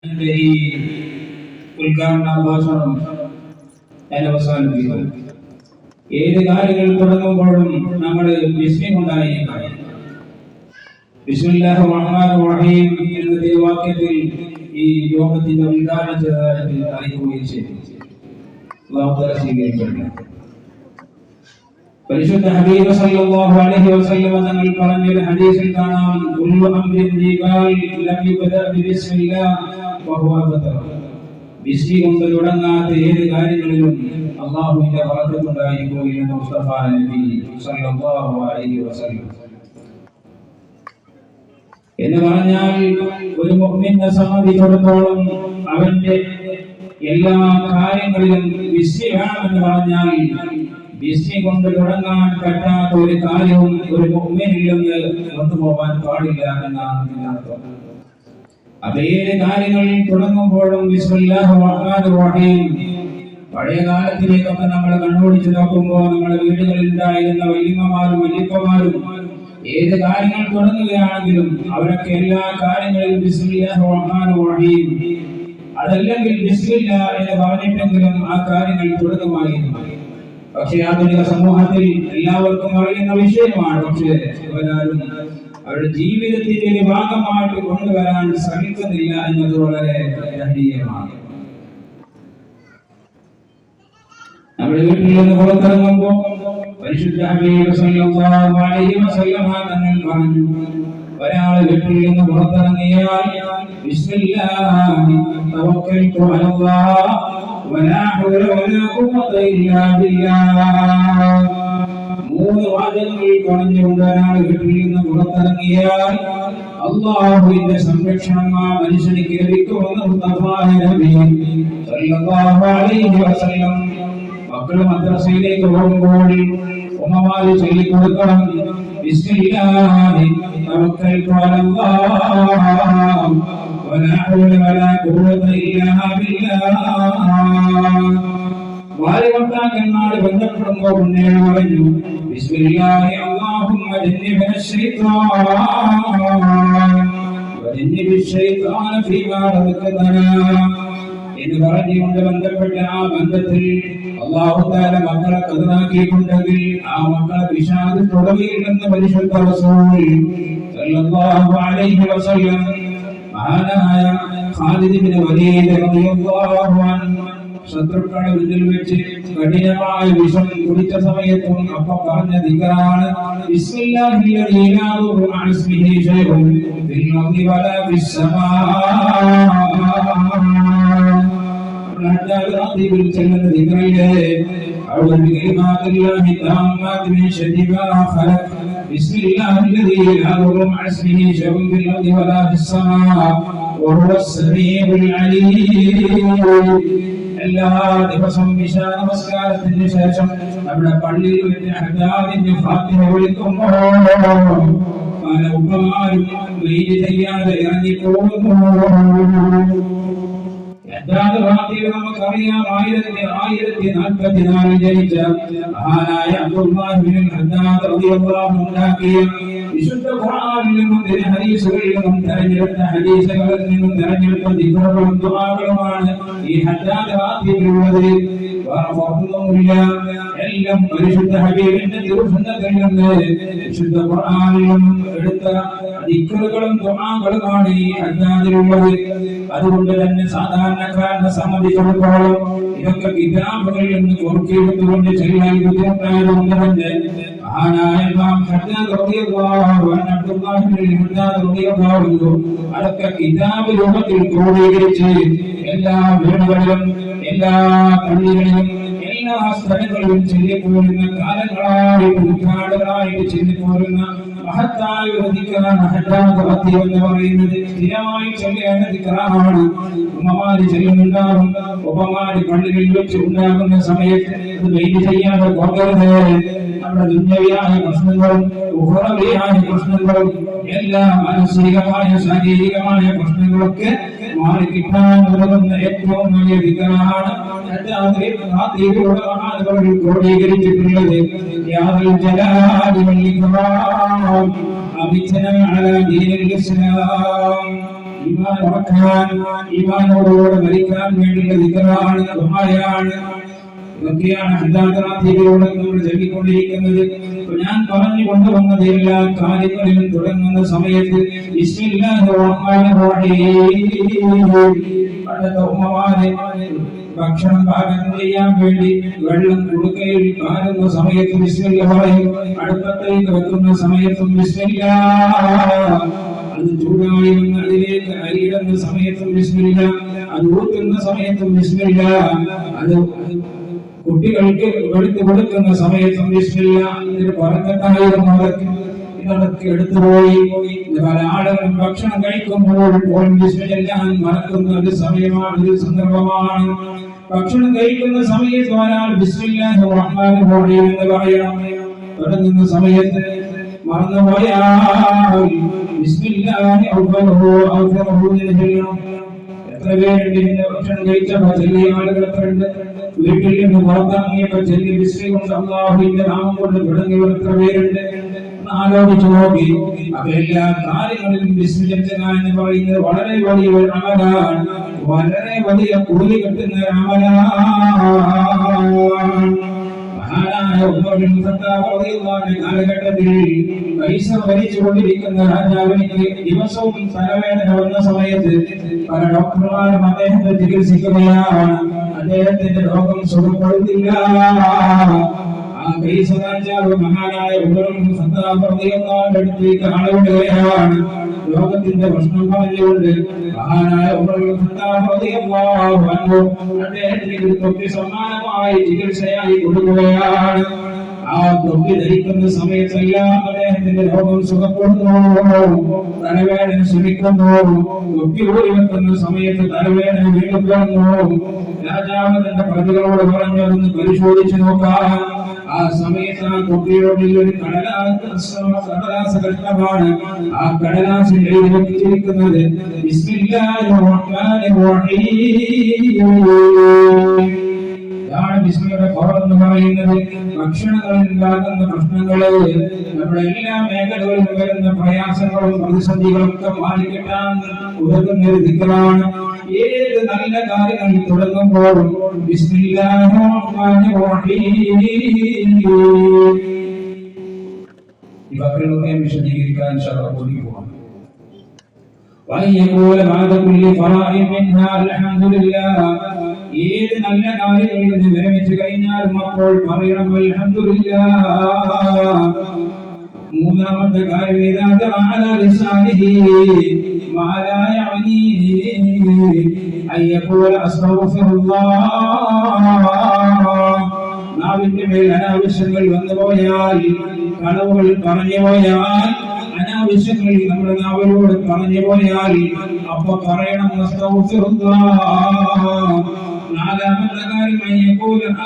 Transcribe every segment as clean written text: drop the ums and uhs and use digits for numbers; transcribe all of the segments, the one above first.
ഈ ഉദ്ഘാടന ഭാഷണം ഞാൻ അവസാനിപ്പിക്കും. ഏത് കാര്യങ്ങൾ തുടങ്ങുമ്പോഴും നമ്മൾ ബിസ്മി കൊണ്ടായിരിക്കണം. ബിസ്മില്ലാഹിർ റഹ്മാനിർ റഹീം എന്ന വാക്യത്തിൽ ഈ യോഗത്തിന്റെ ഉദ്ഘാടനം ചെയ്തതായിട്ട് അറിയിക്കുകയും ചെയ്തു. അല്ലാഹു തആല സ്വീകരിക്കട്ടെ. പരിശുദ്ധ ഹബീബ് സല്ലല്ലാഹു അലൈഹി വസല്ലം തങ്ങൾ പറഞ്ഞ ഹദീസിൽ കാണാം, കുല്ലു അംരിൻ ദീബാൽ ലം യുബദഅ ബിസ്മില്ലാഹ് വഹുവ അബ്തർ. ബിസ്മി കൊണ്ട് തുടങ്ങാത്ത ഏത് കാര്യങ്ങളിലും അല്ലാഹുവിന്റെ ബറക്കത്ത് ഉണ്ടായിരിക്കും എന്ന് മുസ്തഫ നബി സല്ലല്ലാഹു അലൈഹി വസല്ലം. എന്ന് പറഞ്ഞാൽ ഒരു മുഅ്മിനെ സംബന്ധിച്ചിടത്തോളം അവന്റെ എല്ലാ കാര്യങ്ങളിലും ബിസ്മി വേണമെന്ന് പറഞ്ഞാൽ ബിസ്മി കൊണ്ട് തുടങ്ങാൻ പറ്റാത്ത ഒരു കാര്യവും ഒരു മുഅ്മിനില്ലെന്ന് കൊണ്ടുപോകാൻ പാടില്ല എന്നാണ് അർത്ഥം. അതേ കാര്യങ്ങൾ തുടങ്ങുമ്പോഴും ബിസ്മില്ലാഹിർ റഹ്മാനിർ റഹീം. പഴയ കാലത്തിലേക്കൊക്കെ നമ്മൾ കണ്ണോടിച്ച് നോക്കുമ്പോൾ നമ്മുടെ വീടുകളിൽ ഉണ്ടായിരുന്ന വല്യമ്മമാരും വല്യപ്പമാരും ഏത് കാര്യങ്ങൾ തുടങ്ങുകയാണെങ്കിലും അവരൊക്കെ എല്ലാ കാര്യങ്ങളിലും ബിസ്മില്ലാഹിർ റഹ്മാനിർ റഹീം, അതല്ലെങ്കിൽ ബിസ്മില്ല എന്ന് പറഞ്ഞിട്ടെങ്കിലും ആ കാര്യങ്ങൾ തുടങ്ങുമായിരുന്നു. പക്ഷേ ആധുനിക സമൂഹത്തിൽ എല്ലാവർക്കും അറിയുന്ന വിഷയമാണ്. പക്ഷേ അവരാരും അവരുടെ ജീവിതത്തിന്റെ ഒരു ഭാഗമായിട്ട് കൊണ്ടുവരാൻ ശ്രമിക്കുന്നില്ല എന്നത് വളരെ ദയനീയമാണ്. നമ്മുടെ വീട്ടിൽ നിന്ന് പുറത്തിറങ്ങുമ്പോൾ പരിശുദ്ധ ഹബീബ് സല്ലല്ലാഹു അലൈഹി വസല്ലം തങ്ങൾ പറഞ്ഞു, ഒരാൾ വീട്ടിൽ നിന്ന് പുറത്തിറങ്ങിയാൽ ബിസ്മില്ലാഹി തവക്കൽതു അലല്ലാഹ് വലാ ഹൗല വലാ ഖുവത ഇല്ലാ ബില്ലാഹ്. മൂന്ന് വാചകങ്ങൾ പറഞ്ഞുകൊണ്ട് ഒരാൾ വീട്ടിൽ നിന്ന് പുറത്തിറങ്ങിയാൽ അല്ലാഹുവിന്റെ സംരക്ഷണം ആ മനുഷ്യനിക്ക് ലഭിക്കുമെന്ന് മുസ്തഫ നബി സല്ലല്ലാഹു അലൈഹി വസല്ലം. മക്കൾ മദ്രസയിലേക്ക് പോകുമ്പോൾ ഉമ്മമാര് ചൊല്ലിക്കൊടുക്കണം, ബിസ്മില്ലാഹി തവക്കൽതു അലല്ലാഹ് വലാ ഹൗല വലാ ഖുവത ഇല്ലാ ബില്ലാഹ്. വാരിമത്താക്കന്മാർ ബന്ധപ്പെടുമ്പോൾ മുന്നേ പറഞ്ഞു, ബിസ്മില്ലാഹി അല്ലാഹുമ്മ ജന്നിബ്ന ശൈത്താൻ വജന്നിബ് ശൈത്താന ഫീമാ റസഖതനാ എന്ന് പറഞ്ഞുകൊണ്ട് ബന്ധപ്പെട്ട ആ ബന്ധത്തിൽ അല്ലാഹു തആല മക്കളെ കദറാക്കിയിട്ടുണ്ടെങ്കിൽ ആ മക്കളെ പിശാച് തുടങ്ങിയില്ലെന്ന് പരിശുദ്ധ റസൂൽ സല്ലല്ലാഹു അലൈഹി വസല്ലം. മഹാനായ ഖാലിദ് ഇബ്നു വലീദ് റളിയല്ലാഹു അൻഹു ശത്രുക്കളുടെ മുന്നിൽ വെച്ച് കഠിനമായ വിഷം കുടിച്ച സമയത്തും അപ്പ പറഞ്ഞ ദിക്റാണ്, ബിസ്മില്ലാഹിൽ ലദീ ലാ യദുറു മഅ ഇസ്മിഹി ശൈഉൻ ഫിൽ അർളി വലാ ഫിസ് സമാ. ിൽ ചെല്ലുന്ന ദിക്റിലെ അഊദു ബികലിമാത്തില്ലാഹി തമ്മാത്തി മിൻ ശർരി മാ ഖലഖ് ബിസ്മില്ലാഹിൽ ലദീ ലാ യദുറു മഅ ഇസ്മിഹി ശൈഉൻ ഫിൽ അർളി വലാ ഫിസ് സമാ വഹുവ അസ്സമീഉൽ അലീം. എല്ലാ ദിവസവും ഇശാ നമസ്കാരത്തിന് ശേഷം നമ്മുടെ പള്ളിയിൽ വെച്ച് ഹദ്ദാദിന്റെ ഫാത്തിഹ വിളിക്കുമ്പോൾ പല ഉമ്മമാരും വെയില് ചെയ്യാതെ ഇറങ്ങി പോകുന്നു. നമുക്കറിയാം, 1044 ജനിച്ച മഹാനായ അബ്ദുല്ലാഹ് ഇബ്നു ഹദ്ദാദ് റളിയല്ലാഹു അൻഹു ഉണ്ടാക്കിയ വിശുദ്ധ ഖുർആനിൽ നിന്നും ഹദീസുകളിൽ നിന്നും തെരഞ്ഞെടുത്ത ഹദീസുകളിൽ നിന്നും തെരഞ്ഞെടുത്ത ദിക്റുകളും ദുആകളുമാണ് ഈ ഹദ്ദാദ് റാത്തിയിലുള്ളത്. എല്ലാം പരിശുദ്ധ ഹബീബിന്റെ തിരുസുന്നത്തിൽ നിന്ന് വിശുദ്ധ ഖുർആനിലും എടുത്ത ദിക്റുകളും ദുആകളുമാണ് ഈ ഹദ്ദാദിലുള്ളത്. അതുകൊണ്ട് തന്നെ സാധാരണക്കാരനെ സംബന്ധിച്ചിടത്തോളം ഇതൊക്കെ കിതാബുകളിൽ നിന്ന് കോർക്കിയെടുത്തുകൊണ്ട് ചെല്ലാൻ ബുദ്ധിമുട്ടായതുകൊണ്ട് തന്നെ മഹാനായ ഇമാം ഹദ്ദാദ് റളിയല്ലാഹു അൻഹു അബ്ദുല്ലാഹ് ഇബ്നു ഹദ്ദാദ് റളിയല്ലാഹു അൻഹു അതൊക്കെ കിതാബ് രൂപത്തിൽ ക്രോഡീകരിച്ച് എല്ലാ വീടുകളിലും എല്ലാ പള്ളികളിലും എല്ലാ സ്ഥലങ്ങളിലും ചൊല്ലിപ്പോരുന്ന കാലങ്ങളായിട്ട് നൂറ്റാണ്ടുകളായിട്ട് ചൊല്ലിപ്പോരുന്ന മഹത്തായ ഒരു ദിക്റാണ് ഹദ്ദാദ് റാത്തി എന്ന് പറയുന്നത്. സ്ഥിരമായി ചൊല്ലേണ്ട ദിക്റാണ്. ഉമ്മമാര് ചൊല്ലുന്നുണ്ടാകും. ഉമ്മമാര് പള്ളികളിൽ വെച്ച് ഉണ്ടാകുന്ന സമയത്ത് അത് വെയിറ്റ് ചെയ്യാതെ പോകരുത്. നമ്മുടെ ദുന്യവിയായ പ്രശ്നങ്ങളും ഉഖറവിയായ പ്രശ്നങ്ങളും എല്ലാ മാനസികമായ ശാരീരികമായ പ്രശ്നങ്ങളൊക്കെ മാറി കിട്ടാൻ ഉതകുന്ന ഏറ്റവും വലിയ ദിക്റാണ് ഹദ്ദാദ് റാത്തിയിലൂടെ മഹാന്മാർ ക്രോഡീകരിച്ചിട്ടുള്ളത്. യാദൽ ജലാലി വൽ ഇക്റാം അബിതന അലാ ദീനിൽ ഇസ്ലാം ഈമാൻ ഉറക്കാൻ, ഈമാനോടുകൂടെ മരിക്കാൻ വേണ്ടിയുള്ള ദിക്റാണ്, ദുആയാണ്. ഇതൊക്കെയാണ് ഹദാദറാത്തിലൂടെ നമ്മൾ ചൊല്ലിക്കൊണ്ടിരിക്കുന്നത്. ഞാൻ പറഞ്ഞു കൊണ്ടുവന്നത് എല്ലാ കാര്യങ്ങളിലും തുടങ്ങുന്ന സമയത്ത് ബിസ്മില്ലാഹിർ റഹ്മാനിർ റഹീം. പണ്ടത്തെ ഉമ്മമാരെ ഭക്ഷണം പാകം ചെയ്യാൻ വേണ്ടി വെള്ളം കുടുക്കയിൽ പാരുന്ന സമയത്ത് ബിസ്മില്ലാ പറയും. അടുപ്പത്തേക്ക് വെക്കുന്ന സമയത്തും ബിസ്മില്ലാ. അത് ചൂടായി വന്ന് അതിലേക്ക് അരിയിടുന്ന സമയത്തും ബിസ്മില്ലാ. അത് ഊറ്റുന്ന സമയത്തും ബിസ്മില്ലാ. അത് കുട്ടികൾക്ക് എടുത്തു കൊടുക്കുന്ന സമയത്തും ബിസ്മില്ലാ. ഇതിന് പറക്കത്തായിരുന്നു. ഇതൊക്കെ എടുത്തുപോയി. പല ആളുകളും ഭക്ഷണം കഴിക്കുമ്പോൾ ബിസ്മില്ലാ മറക്കുന്ന ഒരു സമയമാണ്, ഒരു സന്ദർഭമാണ്. ഭക്ഷണം കഴിക്കുന്ന സമയത്ത് ഒരാൾ ബിസ്മില്ലാഹിർ റഹ്മാനിർ റഹീം എന്ന് പറയണം. തുടങ്ങുന്ന സമയത്ത് മറന്നുപോയാൽ ബിസ്മില്ലാഹി അവ്വലുഹു ആഖിറുഹു എന്ന് ചൊല്ലണം. എത്ര പേരുണ്ട് ഭക്ഷണം കഴിച്ചപ്പോൾ ചെല്ലിയ ആളുകൾ എത്രയുണ്ട്? വീട്ടിൽ നിന്ന് പുറത്തിറങ്ങിയപ്പോൾ ചെല്ലി ബിസ്മി കൊണ്ട് അല്ലാഹുവിന്റെ നാമം കൊണ്ട് തുടങ്ങിയവർ എത്ര പേരുണ്ട്? ആലോചിച്ചു നോക്കി. അപ്പൊ എല്ലാ കാര്യങ്ങളിലും ബിസ്മി ചൊല്ലുക എന്ന് പറയുന്നത് വളരെ വലിയ ഒരു അമലാണ്, വളരെ വലിയ കൂലി കിട്ടുന്ന ഒരു അമലാണ്. മഹാനായ ഉമർ ബിൻ ഖത്താബ് റളിയല്ലാഹു അൻഹു കാലഘട്ടത്തിൽ പൈസ ഭരിച്ചുകൊണ്ടിരിക്കുന്ന രാജാവിന് ദിവസവും തലവേദന വന്ന സമയത്ത് പല ഡോക്ടർമാരും അദ്ദേഹത്തെ ചികിത്സിക്കുകയാണ്. അദ്ദേഹത്തിന്റെ രോഗം സുഖപ്പെടുന്നില്ല. ആ പൈസ രാജാവ് മഹാനായ ഉമർ ബിൻ ഖത്താബ് റളിയല്ലാഹു അൻഹു അടുത്തേക്ക് ആളുകയാണ്. രോഗത്തിന്റെ പ്രശ്നം പറഞ്ഞുകൊണ്ട് മഹാനായ ഉമർ ബിൻ ഖത്താബ് റളിയല്ലാഹു അൻഹു അദ്ദേഹത്തിന് തൊപ്പി സമ്മാനമായി ചികിത്സയായി കൊടുക്കുകയാണ്. ആ തൊപ്പി ധരിക്കുന്ന സമയത്തെല്ലാം അദ്ദേഹത്തിന്റെ രോഗം സുഖപ്പെടുന്നു, തലവേദന ശമിക്കുന്നു. തൊപ്പി ഊരി വെക്കുന്ന സമയത്ത് തലവേദന വീണ്ടും വരുന്നു. രാജാവ് തന്റെ പ്രതികളോട് പറഞ്ഞു, അതൊന്ന് പരിശോധിച്ചു നോക്കാം. ആ സമയത്ത് ആ തൊപ്പിയോടിൽ ഒരു കടലാസ് കഷ്ണമാണ്. ആ കടലാസിൽ എഴുതി വെച്ചിരിക്കുന്നത് ബിസ്മില്ലാഹിർ റഹ്മാനിർ റഹീം. ബിസ്മിയുടെ പവർ എന്ന് പറയുന്നത് ഭക്ഷണങ്ങളിൽ ഉണ്ടാകുന്ന പ്രശ്നങ്ങള്, നമ്മുടെ എല്ലാ മേഖലകളിലും വരുന്ന പ്രയാസങ്ങളും പ്രതിസന്ധികളും ഒക്കെ മാറിക്കിട്ടാൻ ഉതകുന്ന ഒരു ദിക്റാണ്. ഏത് നല്ല കാര്യങ്ങൾ തുടങ്ങുമ്പോഴും ബിസ്മില്ലാഹിർ റഹ്മാനിർ റഹീം. ഈ വാക്കുകളൊക്കെ വിശദീകരിക്കാൻ കൂടി പോകാം. وأن يقول بعد كل فرائض منها الحمد لله. ഏത് നല്ല കാര്യങ്ങളിൽ നിന്ന് വിരമിച്ചു കഴിഞ്ഞാലും അപ്പോൾ പറയണം അൽഹംദുലില്ലാഹ്. മൂന്നാമത്തെ കാര്യം ഇദാ അല ലിസാനിഹി മാ ലാ യഅനി അൻ യഖൂല അസ്തഗ്ഫിറുല്ലാഹ്. നാവിന്റെ മേൽ അനാവശ്യങ്ങൾ വന്നുപോയാൽ, കളവുകൾ പറഞ്ഞു പോയാൽ, അനാവശ്യങ്ങൾ നമ്മുടെ നാവിലൂടെ പറഞ്ഞു പോയാൽ അപ്പൊ പറയണം അസ്തഗ്ഫിറുല്ലാഹ്. നാലാമത്തെ കാര്യം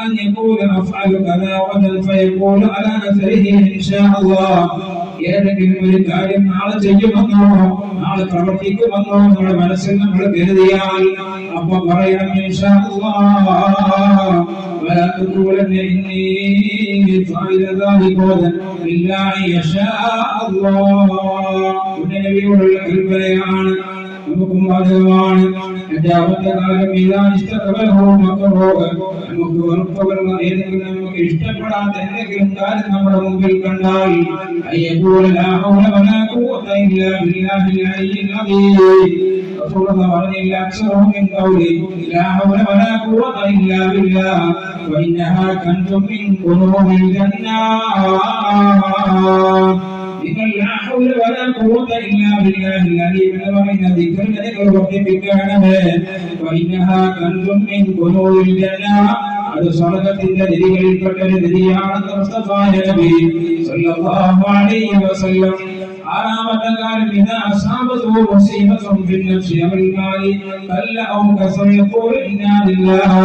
أن يقول أفعل كذا غدا فيقول على أثره إن شاء الله. ഏതെങ്കിലും ഒരു കാര്യം നാളെ ചെയ്യുമെന്നോ നാളെ പ്രവർത്തിക്കുമെന്നോ നമ്മുടെ മനസ്സിൽ നമ്മൾ കരുതിയാൽ അപ്പൊ പറയണം ഇൻഷാ അല്ലാഹ്. ولا تقولن إني فاعل ذلك غدا إلا أن يشاء الله. നബിയോടുള്ള കൽപ്പനയാണ്, നമുക്കും ബാധകമാണ്. അഞ്ചാമത്തെ കാര്യം നമുക്ക് വെറുപ്പുകൾ, ഏതെങ്കിലും നമുക്ക് ഇഷ്ടപ്പെടാത്ത എന്തെങ്കിലും കാര്യം നമ്മുടെ മുമ്പിൽ കണ്ടാൽ പറഞ്ഞില്ല അക്ഷരവും നിങ്ങൾ ലാ ഹൗല വലാ ഖുവത ഇല്ലാ ബില്ലാഹിൽ അലീം എന്ന് പറയുന്ന ദിക്റിനെ നിങ്ങൾ വർദ്ധിപ്പിക്കണം. വഇന്നഹാ കൻസും മിൻ കുനൂസിൽ ജന്ന. അത് സ്വർഗ്ഗത്തിന്റെ നിധികളിൽപ്പെട്ട ഒരു നിധിയാണെന്ന് മുസ്തഫ നബി സല്ലല്ലാഹു അലൈഹി വസല്ലം. ആറാമത്തെ കാര്യം ഇദാ അസാബതു മുസീബത്തുൻ ഫിൻ നഫ്സി അവൽ മാലി ഖല്ല ഔ കസറ യഖൂൽ ഇന്നാ ലില്ലാഹി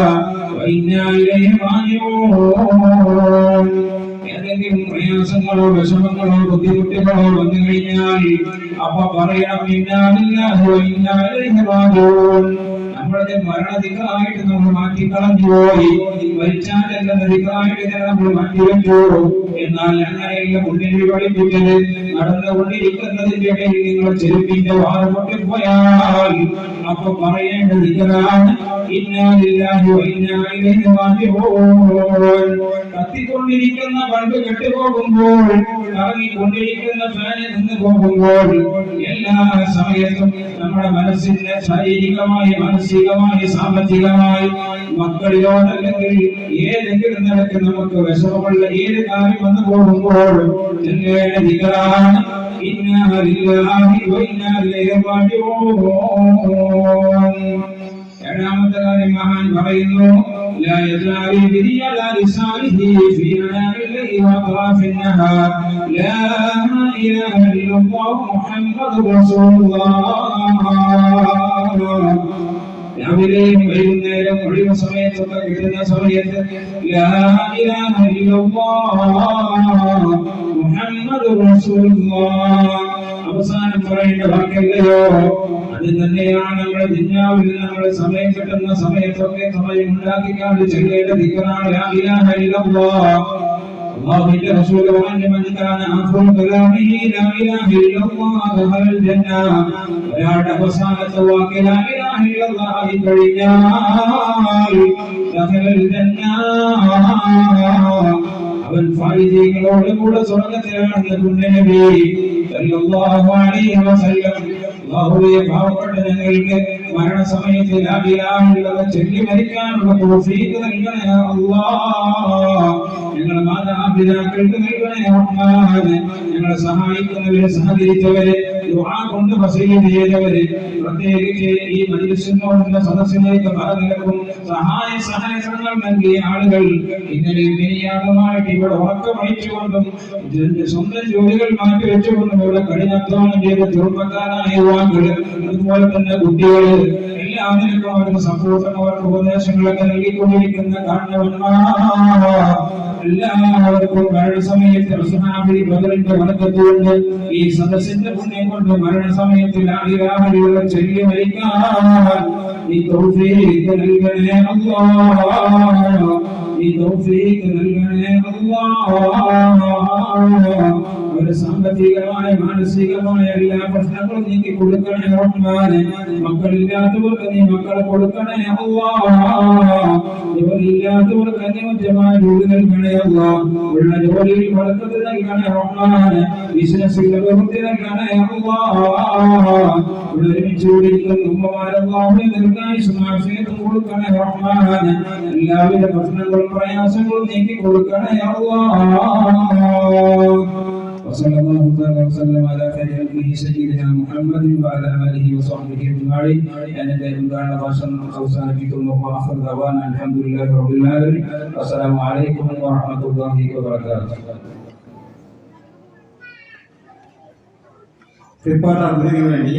വ ഇന്നാ ഇലൈഹി റാജിഊൻ. ഏതെങ്കിലും പ്രയാസങ്ങളോ വിഷമങ്ങളോ ബുദ്ധിമുട്ടുകളോ വന്നു കഴിഞ്ഞാൽ അപ്പൊ പറയണം ഇന്നാ ലില്ലാഹി വ ഇന്നാ ഇലൈഹി റാജിഊൻ. നമ്മളുടെ മരണധികമായിട്ട് നമ്മൾ മാറ്റിക്കളഞ്ഞു പോയി. മരിച്ചാൽ അധികമായിട്ട് നമ്മൾ മാറ്റിവെച്ചു. എന്നാൽ അങ്ങനെയുള്ള മുന്നിൽ പഠിപ്പിച്ചത് നടന്നുകൊണ്ടിരിക്കുന്നതിന്റെ ഇടയിൽ നിങ്ങൾ ചെരുപ്പിന്റെ വാറ് പൊട്ടിപ്പോയാൽ അപ്പൊ പറയേണ്ട ദിക്റാണ് ഇന്നാ ലില്ലാഹി വ ഇന്നാ ഇലൈഹി റാജിഊൻ. കത്തിക്കൊണ്ടിരിക്കുന്ന ബൾബ് കെട്ടുപോകുമ്പോൾ, കറങ്ങിക്കൊണ്ടിരിക്കുന്ന ഫാന് നിന്ന് പോകുമ്പോൾ, എല്ലാ സമയത്തും നമ്മുടെ മനസ്സിന്റെ ശാരീരികമായി, മാനസികമായി, സാമ്പത്തികമായി, മക്കളിലോടല്ലെങ്കിൽ ഏതെങ്കിലും നിലക്ക് നമുക്ക് വിഷമമുള്ള ഏത് കാര്യം വന്നു പോകുമ്പോൾ ചെല്ലേണ്ട ദിക്റാണ് ഇന്നാ ലില്ലാഹി വ ഇന്നാ ഇലൈഹി റാജിഊൻ. ഏഴാമത്തെ കാര്യം മഹാൻ പറയുന്നു, ലാ യസാലു ബിരിയല ലിസാനിഹി ഫീ അനാഇല്ലി വ ഖാഫിന്നഹാർ ലാ ഇലാഹ ഇല്ലല്ലാഹു മുഹമ്മദുർ റസൂലുള്ളാഹ്. രാവിലെയും വൈകുന്നേരം ഒഴിവ് സമയത്തൊക്കെ കിട്ടുന്ന സമയത്ത് ലാ ഇലാഹ ഇല്ലല്ലാഹ് മുഹമ്മദുർ റസൂലുള്ളാഹ് അവസാനം പറയേണ്ട വാക്കല്ലയോ? അത് തന്നെയാണ് നമ്മുടെ ദുനിയാവിൽ നമ്മുടെ സമയം കിട്ടുന്ന സമയത്തൊക്കെ സമയം ഉണ്ടാക്കിക്കാണ്ട് ചെല്ലേണ്ട ദിക്റാണ് ലാ ഇലാഹ ഇല്ലല്ലാഹ്. അല്ലാഹുവിന്റെ റസൂൽ പറഞ്ഞു, മൻ കാന ആഖിറു കലാമിഹി ലാ ഇലാഹ ഇല്ലല്ലാഹ് ദഖലൽ ജന്ന. ഒരാളുടെ അവസാനത്തെ വാക്ക് ലാ ഇലാഹ ഇല്ലല്ലാഹ് ആയി കഴിഞ്ഞാൽ ദഖലൽ ജന്ന, അവൻ ഫായിദീകളോട് കൂടെ സ്വർഗ്ഗത്തിലാണെന്ന് നബി സല്ലല്ലാഹു അലൈഹി വസല്ലം. അല്ലാഹുവേ, പാവപ്പെട്ട ഞങ്ങൾക്ക് മരണസമയത്ത് ലാ ഇലാഹ ഇല്ലല്ലാഹ് ചൊല്ലി മരിക്കാനുള്ള തൗഫീഖ് നൽകണേ അല്ലാഹ്. ഞങ്ങളുടെ മാതാപിതാക്കൾക്ക് നൽകണേ റഹ്മാനെ. ഞങ്ങളെ സഹായിക്കുന്നവരെ, സഹകരിച്ചവരെ, ദുആ കൊണ്ട് വസീയത്ത് ചെയ്തവരെ, പ്രത്യേകിച്ച് ഈ മജ്ലിസിനോടുള്ള സദസ്സിലേക്ക് പറഞ്ഞിരിക്കും സഹായ സഹകരണങ്ങൾ നൽകിയ ആളുകൾ, ഇന്നലെ വിനിയാഗമായിട്ട് ഇവിടെ ഉറക്കമഴിച്ചുകൊണ്ടും സ്വന്തം ജോലികൾ മാറ്റിവെച്ചുകൊണ്ടും ഇവിടെ കഠിനാധ്വാനം ചെയ്ത ചെറുപ്പക്കാരായ യുവാക്കൾ, അതുപോലെ തന്നെ കുട്ടികൾ, എല്ലാവർക്കും അവർക്ക് സപ്പോർട്ടും അവർക്ക് ഉപദേശങ്ങളൊക്കെ നൽകിക്കൊണ്ടിരിക്കുന്ന കാരണവന്മാർ, എല്ലാവർക്കും മരണസമയത്ത് അസ്ഹാബിൽ ബദറിന്റെ വണക്കത്തുകൊണ്ട് ഈ സദസ്സിന്റെ പുണ്യം കൊണ്ട് മരണസമയത്ത് ലാ ഇലാഹ ഇല്ലല്ലാഹ് ചൊല്ലി മരിക്കാൻ നീ തൗഫീഖ് നൽകണേ അല്ലാഹ്. നീ തൗഫീഖ് നൽകണേ അല്ലാഹ്. അവരുടെ സാമ്പത്തികമായ, മാനസികമായ എല്ലാ പ്രശ്നങ്ങളും നീക്കി കൊടുക്കണേ റഹ്മാനെ. മക്കളില്ലാത്തവർക്ക് നീ മക്കളെ കൊടുക്കണേ അല്ലാഹ്. ജോലിയില്ലാത്തവർക്ക് അനുയോജ്യമായ ജോലി നൽകണേ അല്ലാഹ്. ഉള്ള ജോലിയിൽ ബർക്കത്ത് നൽകണേ റഹ്മാനെ. ബിസിനസ്സിൽ അഭിവൃദ്ധി നൽകണേ അല്ലാഹ്. ഇവിടെ ഒരുമിച്ചുകൂടിയിരിക്കുന്ന ഉമ്മമാരല്ലാഹുവിനെ ദീർഘായുസ്സും ആഫിയത്തും കൊടുക്കണേ റഹ്മാനെ. എല്ലാവിധ പ്രശ്നങ്ങളും പ്രയാസങ്ങളും നീക്കി കൊടുക്കണേ അല്ലാഹ്. وصلى الله تعالى وسلم على خير خلقه سيدنا محمد وعلى اله وصحبه اجمعين. انا دائما دعنا باشر اوصانا بكم واخر دعوانا الحمد لله رب العالمين. السلام عليكم ورحمه الله وبركاته. റിപ്പോർട്ട് അതിനു വേണ്ടി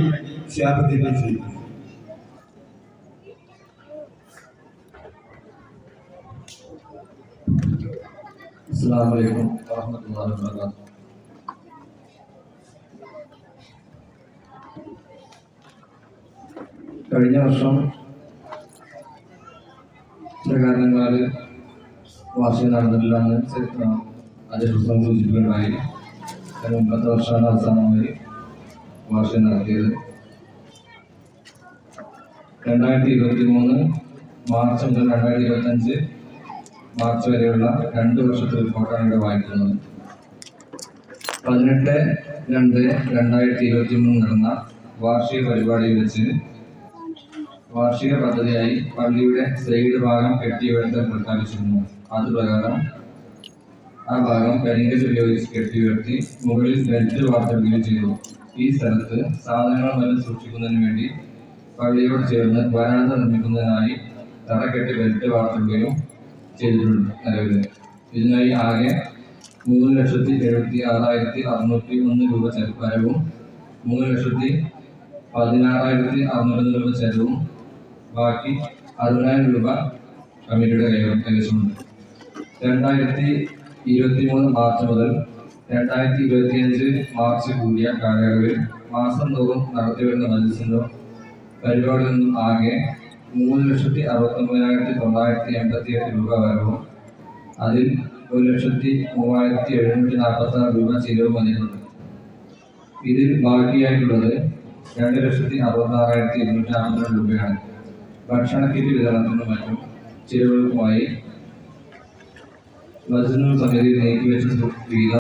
ക്ഷേത്രത്തിൽ ചെയ്യും. അസ്സലാമു അലൈക്കും വറഹ്മത്തുള്ളാഹി വബറകാതുഹു. കഴിഞ്ഞ വർഷം ചില കാരണങ്ങളാൽ വാർഷികം നടന്നിട്ടില്ലെന്ന് അധ്യക്ഷൻ സൂചിപ്പിക്കുകയുണ്ടായി. അതിന് മുമ്പത്തെ വർഷമാണ് അവസാനമായി വാർഷികം നടത്തിയത്. 2023 മാർച്ച് മുതൽ 2025 മാർച്ച് വരെയുള്ള 2 വർഷത്തെ റിപ്പോർട്ടാണ് ഇവിടെ വായിക്കുന്നത്. 18/2/2023 നടന്ന വാർഷിക പരിപാടിയിൽ വെച്ച് വാർഷിക പദ്ധതിയായി പള്ളിയുടെ സൈഡ് ഭാഗം കെട്ടിയുയർത്താൻ പ്രഖ്യാപിച്ചിരുന്നു. അതുപ്രകാരം ആ ഭാഗം കരിങ്കല്ല് ഉപയോഗിച്ച് കെട്ടിയുയർത്തി മുകളിൽ ബെൽറ്റ് വാർത്തിടുകയും ചെയ്തു. ഈ സ്ഥലത്ത് സാധനങ്ങൾ വരെ സൂക്ഷിക്കുന്നതിന് വേണ്ടി പള്ളിയോട് ചേർന്ന് വരാന്ത നിർമ്മിക്കുന്നതിനായി തറകെട്ടി ബെൽറ്റ് വാർത്തിടുകയും ചെയ്തിട്ടുണ്ട്. നിലവിൽ ഇതിനായി ആകെ 3,76,601 രൂപ വരവും 3,16,601 രൂപ ചെലവും ബാക്കി 60,000 രൂപ കമ്മിറ്റിയുടെ കൈവശമുണ്ട്. 2023 മാർച്ച് മുതൽ 2025 മാർച്ച് കൂടിയ കാലയളവിൽ മാസം തോറും നടത്തിവരുന്ന മജ്‌ലിസിന്റെ പരിപാടിയിൽ നിന്നും ആകെ 3,69,988 രൂപ വരവും അതിൽ 1,03,746 രൂപ ചിലവ് വന്നിട്ടുണ്ട്. ഇതിൽ ബാക്കിയായിട്ടുള്ളത് 2,66,252 രൂപയാണ്. ഭക്ഷണ കിറ്റ് വിതരണത്തിനും മറ്റും ചിലവുകൾക്കുമായി മജ്നൂർ സമിതി നീക്കിവെച്ച വീതം